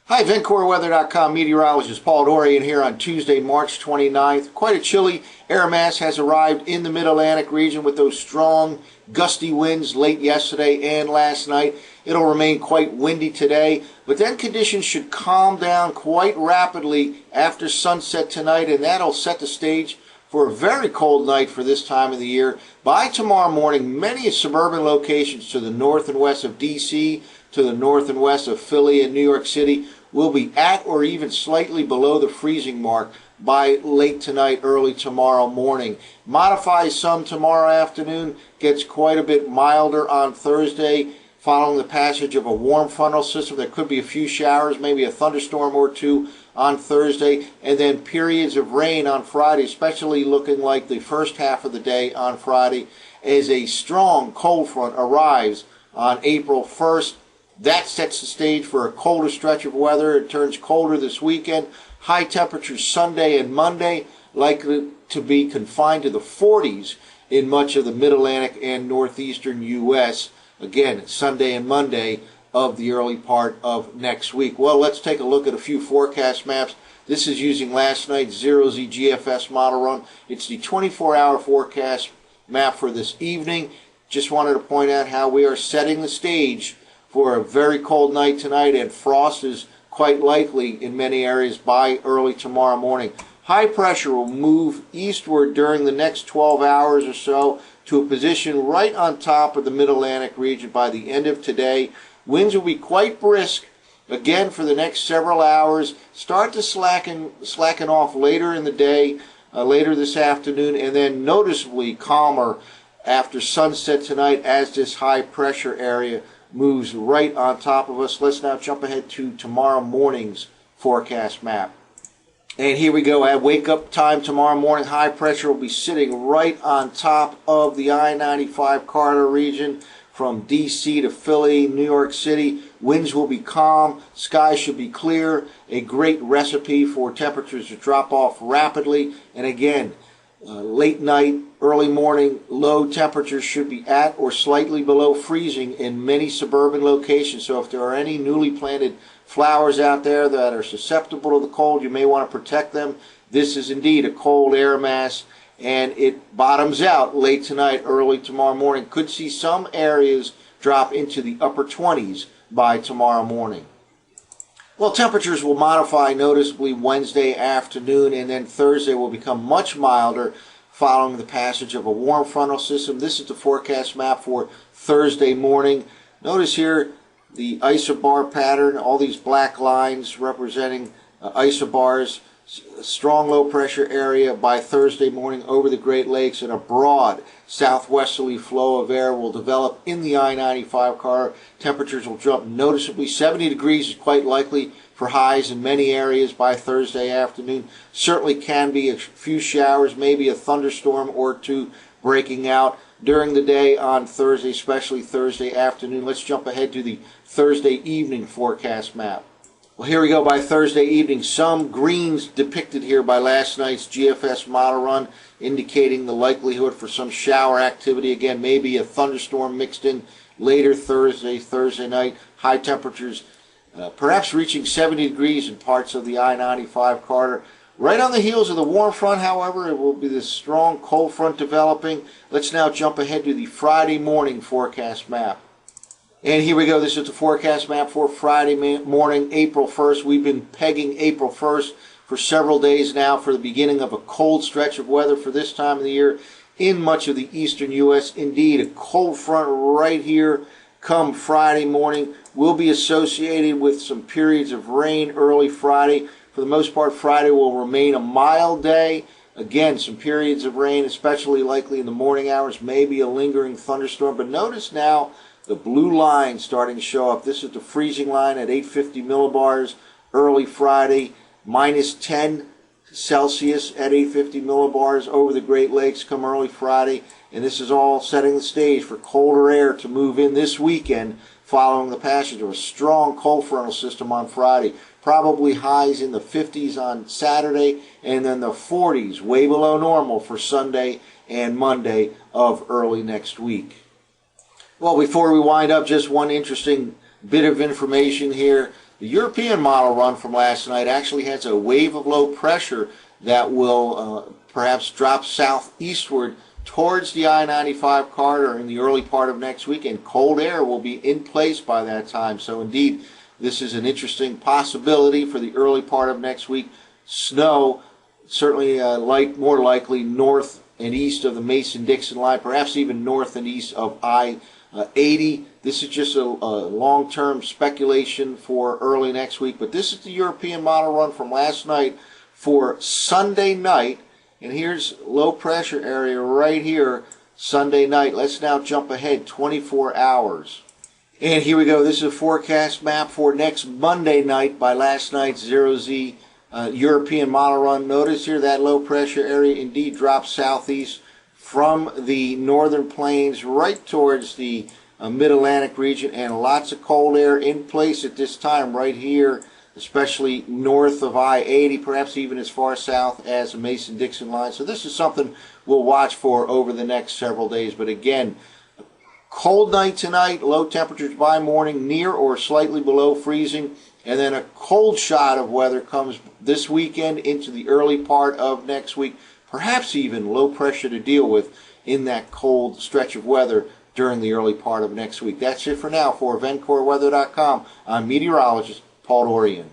Hi, VencoreWeather.com meteorologist Paul Dorian here on Tuesday, March 29th. Quite a chilly air mass has arrived in the Mid-Atlantic region with those strong, gusty winds late yesterday and last night. It'll remain quite windy today, but then conditions should calm down quite rapidly after sunset tonight, and that'll set the stage for a very cold night for this time of the year. By tomorrow morning, many suburban locations to the north and west of D.C., to the north and west of Philly and New York City will be at or even slightly below the freezing mark by late tonight, early tomorrow morning. Modifies some tomorrow afternoon, gets quite a bit milder on Thursday following the passage of a warm frontal system. There could be a few showers, maybe a thunderstorm or two on Thursday, and then periods of rain on Friday, especially looking like the first half of the day on Friday, as a strong cold front arrives on April 1st. That sets the stage for a colder stretch of weather. It turns colder this weekend. High temperatures Sunday and Monday, likely to be confined to the 40s in much of the Mid-Atlantic and northeastern U.S. Again, Sunday and Monday of the early part of next week. Well, let's take a look at a few forecast maps. This is using last night's 0Z GFS model run. It's the 24-hour forecast map for this evening. Just wanted to point out how we are setting the stage for a very cold night tonight, and frost is quite likely in many areas by early tomorrow morning. High pressure will move eastward during the next 12 hours or so to a position right on top of the Mid-Atlantic region by the end of today. Winds will be quite brisk again for the next several hours. Start to slacken off later in the day, later this afternoon, and then noticeably calmer after sunset tonight as this high pressure area moves right on top of us. Let's now jump ahead to tomorrow morning's forecast map. And here we go. At wake-up time tomorrow morning, high pressure will be sitting right on top of the I-95 corridor region from D.C. to Philly, New York City. Winds will be calm. Skies should be clear. A great recipe for temperatures to drop off rapidly. And again, late night, early morning, low temperatures should be at or slightly below freezing in many suburban locations. So if there are any newly planted flowers out there that are susceptible to the cold, you may want to protect them. This is indeed a cold air mass, and it bottoms out late tonight, early tomorrow morning. Could see some areas drop into the upper 20s by tomorrow morning. Well, temperatures will modify noticeably Wednesday afternoon, and then Thursday will become much milder following the passage of a warm frontal system. This is the forecast map for Thursday morning. Notice here the isobar pattern, all these black lines representing isobars. Strong low pressure area by Thursday morning over the Great Lakes, and a broad southwesterly flow of air will develop in the I-95 corridor. Temperatures will jump noticeably. 70 degrees is quite likely for highs in many areas by Thursday afternoon. Certainly can be a few showers, maybe a thunderstorm or two breaking out during the day on Thursday, especially Thursday afternoon. Let's jump ahead to the Thursday evening forecast map. Well, here we go by Thursday evening. Some greens depicted here by last night's GFS model run, indicating the likelihood for some shower activity. Again, maybe a thunderstorm mixed in later Thursday night. High temperatures perhaps reaching 70 degrees in parts of the I-95 corridor. Right on the heels of the warm front, however, it will be this strong cold front developing. Let's now jump ahead to the Friday morning forecast map. And here we go. This is the forecast map for Friday morning, April 1st. We've been pegging April 1st for several days now for the beginning of a cold stretch of weather for this time of the year in much of the eastern U.S. Indeed, a cold front right here come Friday morning will be associated with some periods of rain early Friday. For the most part, Friday will remain a mild day. Again, some periods of rain, especially likely in the morning hours, maybe a lingering thunderstorm. But notice now the blue line starting to show up. This is the freezing line at 850 millibars early Friday, minus 10 Celsius at 850 millibars over the Great Lakes come early Friday. And this is all setting the stage for colder air to move in this weekend following the passage of a strong cold frontal system on Friday. Probably highs in the 50s on Saturday, and then the 40s, way below normal for Sunday and Monday of early next week. Well, before we wind up, just one interesting bit of information here. The European model run from last night actually has a wave of low pressure that will perhaps drop southeastward towards the I-95 corridor in the early part of next week, and cold air will be in place by that time. So indeed, this is an interesting possibility for the early part of next week. Snow, certainly more likely north and east of the Mason-Dixon line, perhaps even north and east of I-80. This is just a long-term speculation for early next week, but this is the European model run from last night for Sunday night. And here's low pressure area right here Sunday night. Let's now jump ahead 24 hours. And here we go. This is a forecast map for next Monday night by last night's 0Z European model run. Notice here that low pressure area indeed drops southeast from the northern plains right towards the mid-Atlantic region, and lots of cold air in place at this time right here, especially north of I-80, perhaps even as far south as the Mason-Dixon line. So this is something we'll watch for over the next several days. But again, cold night tonight, low temperatures by morning, near or slightly below freezing, and then a cold shot of weather comes this weekend into the early part of next week, perhaps even low pressure to deal with in that cold stretch of weather during the early part of next week. That's it for now. For VencoreWeather.com, I'm meteorologist Paul Dorian.